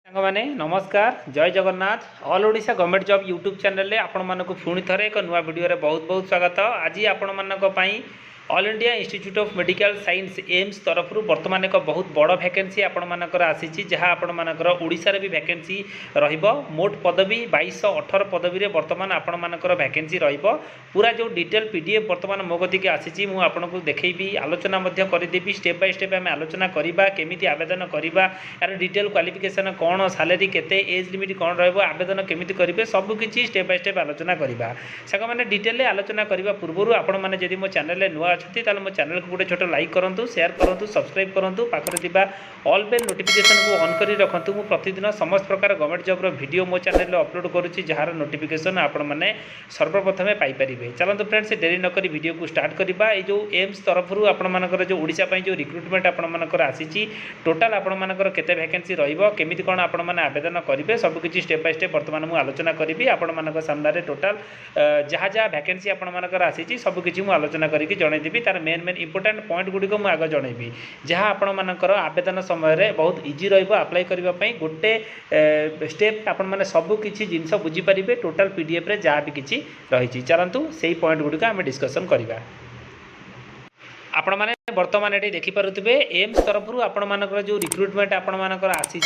साଙ୍ଗमाने नमस्कार जय Jagannath all Odisha government job YouTube channel रे आपण मानक पुणी थरे एक नुआ वीडियो रे बहुत बहुत स्वागत। आज आपण मानक पई all India institute of medical science AIIMS तरफ बर्तमान एक बहुत बड़ वैकेंसी आपण मानकर आसी जहाँ आपण मानकर ओडिशा रे भी वैकेंसी रहिबो। मोट पदवी 2218 पदवी रे बर्तमान आपण मानकर वैकेंसी रहिबो। पूरा जो डिटेल पीडीएफ बर्तमान मो गतिके आसी मु आपनको देखैबी आलोचना मध्य करदेबी। स्टेप बाय स्टेप आम आलोचना करबा केमिति आवेदन करबा यार डिटेल क्वालिफिकेशन कौन सैलरी केते एज लिमिट कौन रहिबो आवेदन केमिति करिवे सब किछि स्टेप बाय स्टेप आलोचना करबा। साग माने डिटेल आलोचना करबा पूर्व आपण माने जदि मो चैनल रे नुआ अच्छी ताल मो चैनल को गोटे छोट लाइक करूँ शेयर करूँ सब्सक्राइब करूँ पाखे ऑल बेल नोटिफिकेशन को ऑन कर रखु। मु प्रतिदिन समस्त प्रकार गवर्नमेंट जॉब वीडियो मो चैनल अपलोड करुच्ची जार नोटिफिकेशन आपण मैंने सर्वप्रथमे पाइपर। चलते फ्रेंड्स डेरी नक वीडियो को स्टार्ट करवा। ये जो एम्स तरफ आपर जो ओडिशा जो रिक्रुटमेंट आपर आसी टोटाल आपर केते वैकेंसी रमी कौन आपण मैंने आवेदन करेंगे सबकि स्टेप बाय स्टेप बर्तमान मुझे आलोचना करी आपण सामने टोटाल जहाँ जहाँ वैकेंसी आपर आसी सबकि आलोचना करके जनईदेवी। तार मेन मेन इंपोर्टाट पॉइंट गुड़िक मुझे आग जनईबी जहाँ आपण मानकर आवेदन समय बहुत इजी रप्लाई करने गोटे स्टेप आपण मैंने सबकि जिनस बुझीपारे टोटाल पीडीएफ रे जहाँ भी किसी रही। चलतु से पॉइंट गुड़िक आम डिस्कसन करवा। आपण मैंने बर्तमान ये देखिपे एम्स तरफ आपण मानकर जो रिक्रुटमेंट आपण मानकर आसी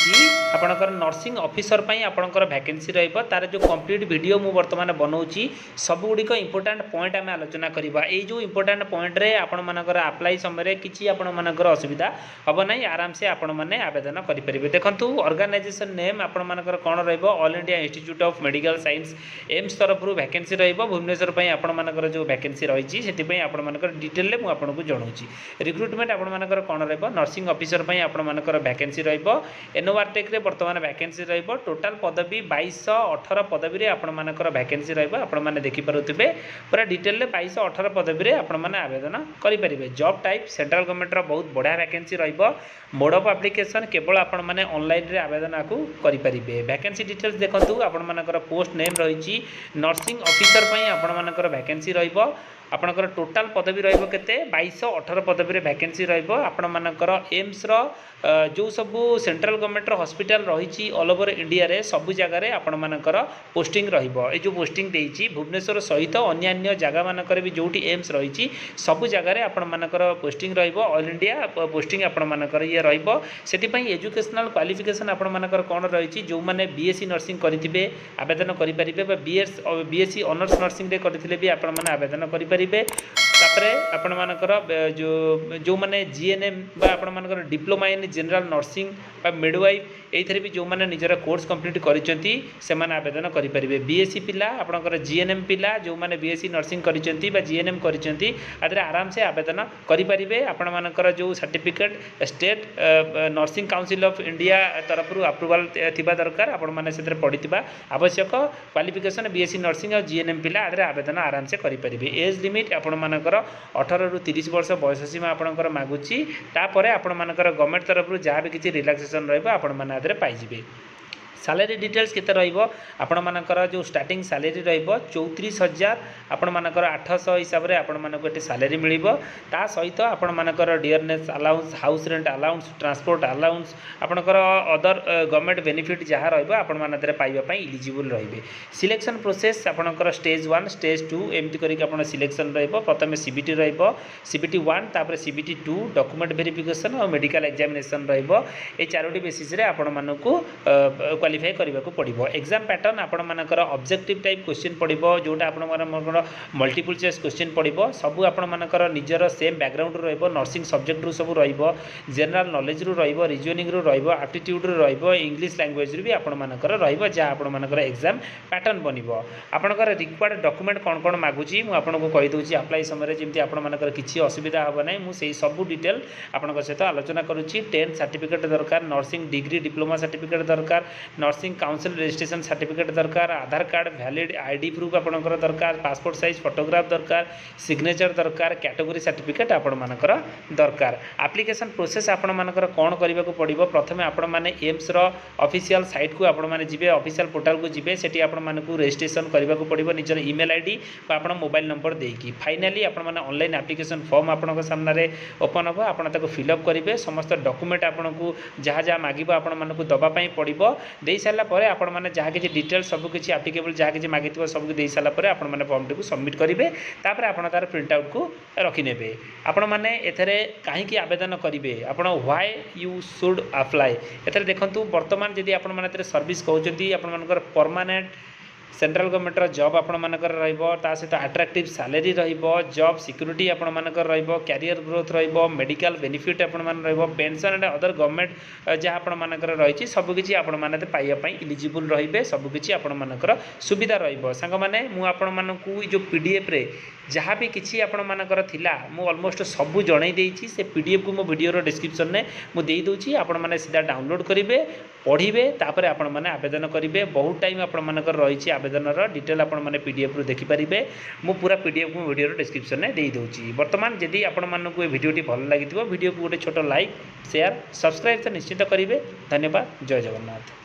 आपणकर नर्सिंग ऑफिसर पई आपणकर वैकेंसी रहिबो। तार जो कंप्लीट वीडियो मु बर्तमान बनाऊँगी सब गुड़िक इंपोर्टाट पॉइंट आम आलोचना करवा। ये जो इंपोर्टाट पॉइंट रे आपण मानकर अप्लाई समय किसी आपण मानकर असुविधा हम ना आराम से आपण मैंने आवेदन करेंगे। देखंतु ऑर्गेनाइजेशन नेम आपण मानकर कौन रहिबो all India institute of medical science AIIMS तरफ वैकेंसी रहिबो। भुवनेश्वर पई आपण मानकर जो वैकेंसी रही से आपण मानकर डिटेल में मुझे जनाऊँगी। रिक्रुटमेंट आपण मानकर कौन रहिबो नर्सिंग ऑफिसर पई आपण मानकर वैकेंसी रहिबो। एनओआरटेक रे वर्तमान वैकेंसी रहिबो। टोटाल पदवी 2218 पदवी रे आपण मानकर वैकेंसी रहिबो। आपण माने देखि पारुथिबे पूरा डिटेल रे 2218 पदवी रे आपण माने आवेदन करि परिबे। जॉब टाइप सेंट्रल गवर्नमेंट रो बहुत बढ़िया वैकेंसी रहिबो। मोड ऑफ एप्लिकेशन केवल आपण माने ऑनलाइन रे आवेदन आकु करि परिबे। वैकेंसी डिटेल्स देखंतु आपण मानकर पोस्ट नेम रहिछि नर्सिंग ऑफिसर पई आपण मानकर वैकेंसी रहिबो। आपणकर टोटाल पदवी रहिबो केते 2218 पदवी रे वैकेंसी रहिबो। आपण मानकर एम्स रो जो सब सेंट्रल गवर्नमेंट रो हॉस्पिटल रही ऑल ओवर इंडिया रे सब जगह रे आपण मानकर पोस्टिंग रहिबो। ए जो पोस्टिंग देइछि भुवनेश्वर सहित अन्य जगह मानकर भी जोटी एम्स रही सब जगह रे आपण मानकर पोस्टिंग रहिबो। ऑल इंडिया पोस्टिंग आपण मानकर ये रहिबो। सेति पई एजुकेशनल क्वालिफिकेशन आपण मानकर कोन रही जो माने बीएससी नर्सिंग करिथिबे आवेदन करि परिबे बा बीएससी ऑनर्स नर्सिंग रे करिथिले भी आपण माने आवेदन करि परिबे। तापरे आपण मानकर जो माने जीएनएम बा आपण मानकर डिप्लोमा इन जनरल नर्सिंग बा मिडवाइफ एथरे भी जो माने निजरा कोर्स कंप्लीट करिसेंती से माने आवेदन करि परिबे। बीएससी पिला आपणकर जीएनएम पिला जो माने बीएससी नर्सिंग करिसेंती बा जीएनएम करिसेंती आदरे आराम से आवेदन करि परिबे। आपण मानकर जो certificate state nursing council of India तरफ अप्रूवल थिबा दरकार। आपण माने सेतरे पढितिबा आवश्यक क्वालिफिकेशन बीएससी नर्सिंग और जीएनएम पिला आदरे आवेदन आराम से करि परिबे। एज लिमिट आपण मानकर 18 रु 30 वर्ष बयस सीमा आपणकर मागुची। तापरे आपण मानकर गवर्नमेंट तरफ जहाँ भी किसी रिलैक्सेशन रहिबो आपण माने आदरे पाइजिबे। सैलरी डिटेल्स केते रहिबो आपण मानकर जो स्टार्टिंग सैलरी रहिबो 34,000 आपण मानकर 800 हिसाब रे आपण मानको एटी सैलरी मिलिबो। ता सहित आपण मानकर dearness allowance house rent allowance transport allowance आपणकर अदर गवर्नमेंट बेनिफिट जहाँ रहिबो आपण मानदरे पाइबा पई एलिजिबल रहिबे। सिलेक्शन प्रोसेस आपणकर स्टेज 1 स्टेज 2 एमति करिक आपण सिलेक्शन रहिबो। प्रथमे सीबीटी रहिबो सीबीटी 1 तापर सीबीटी 2 डॉक्यूमेंट वेरिफिकेशन और मेडिकल एग्जामिनेशन रहिबो। ए चारोटी बेसिस रे आपण मानको क्वालिफाई करने को पड़ो। एग्जाम पैटर्न आपण मानकर ऑब्जेक्टिव टाइप क्वेश्चन पड़ो जोटा आपण मल्टीपल चॉइस क्वेश्चन पड़ो। सबू आपण मानकर निजर सेम बैकग्राउंड रहिबो नर्सिंग सब्जेक्ट रु सब रहिबो जनरल नॉलेज रु रहिबो रीजनिंग रु रहिबो एप्टीट्यूड रु रहिबो इंग्लिश लैंग्वेज रु भी आपण मानकर रहिबो जहाँ आपण मानकर एग्जाम पैटर्न बनिबो। आपणकर रिक्वायर्ड डॉक्यूमेंट कौन कौन मागुची मु आपनको कहि दोची अप्लाई समय जेमती आपण मानकर किछि असुविधा हबो नै मु सेही सब डिटेल आपनक सहित आलोचना करूची। 10 सर्टिफिकेट दरकार नर्सिंग डिग्री डिप्लोमा सर्टिफिकेट दरकार नर्सिंग काउंसिल रजिस्ट्रेशन सर्टिफिकेट दरकार, आधार कार्ड वैलिड आईडी प्रूफ आपणकर दरकार, पासपोर्ट साइज फोटोग्राफ दरकार, सिग्नेचर दरकार, कैटेगरी सर्टिफिकेट आपणकर दरकार। एप्लिकेशन प्रोसेस आपणकर कौन करने को पड़ो, प्रथम आपण मैंने एम्स ऑफिशियल साइट को आपण मैंने जी ऑफिशियल पोर्टाल को जी सेठी आपण मानक रजिस्ट्रेशन करने को पड़ो निजर ईमेल आईडी आप मोबाइल नंबर देकी। फाइनाली आपण मैंने ऑनलाइन एप्लिकेशन फॉर्म आपण सामने ओपन हम, आप फिलअप करेंगे, समस्त डॉक्यूमेंट आपन को जहाँ जहाँ मागिब आपण मानक दवाई पड़ो, दे सारापर आपण मैंने जहाँ किसी डिटेल्स सब किसी एप्लिकेबल जहाँ किसी मागी सब दे सारापर आपण मैंने फॉर्म टी सबमिट करेंगे, तापर आपण तार प्रिंट आउट को रखिने। आपण मैंने एथरे कहीं आवेदन करेंगे, आपण व्हाई यू शुड अप्लाई एथरे देखंतु वर्तमान जदि आपण मैंने सर्विस कहते आपण मानकर परमानेंट सेंट्रल गवर्नमेंटर जॉब आपण मानकर रहिबो, ता सहित अट्रैक्टिव सैलरी रहिबो, जॉब सिक्योरिटी आपण मानकर रहिबो, कैरियर ग्रोथ रहिबो, मेडिकल बेनिफिट आपण मान रहिबो, पेंशन एंड अदर गवर्नमेंट जहाँ आपण मानकर रही सबकिछि आपण माने पाइबा पई एलिजिबल रहिबे, सबकिछि आपण मानकर सुविधा रहिबो। सांग माने मु आपण मानकू जो पीडीएफ रे जहाँ भी किसी आपण मानकर थिला मु ऑलमोस्ट सबू जणै देइछि, से पीडीएफ को मो वीडियो रो डिस्क्रिप्शन में मु देई दोछि, आपण माने सीधा डाउनलोड करिवे, पढ़िबे, तापर आपण माने आवेदन करिवे। बहुत टाइम आपण मानकर रही आवेदन डिटेल आपण माने पीडीएफ रो देखि परिबे, मु पूरा पीडीएफ को वीडियो रो डिस्क्रिप्शन में देई दोछि। वर्तमान जदि आपण मानकू ए वीडियोटी भल लागिथिबो, वीडियो को गोटे छोटो लाइक शेयर सब्सक्राइब तो निश्चित करिवे। धन्यवाद। जय जगन्नाथ।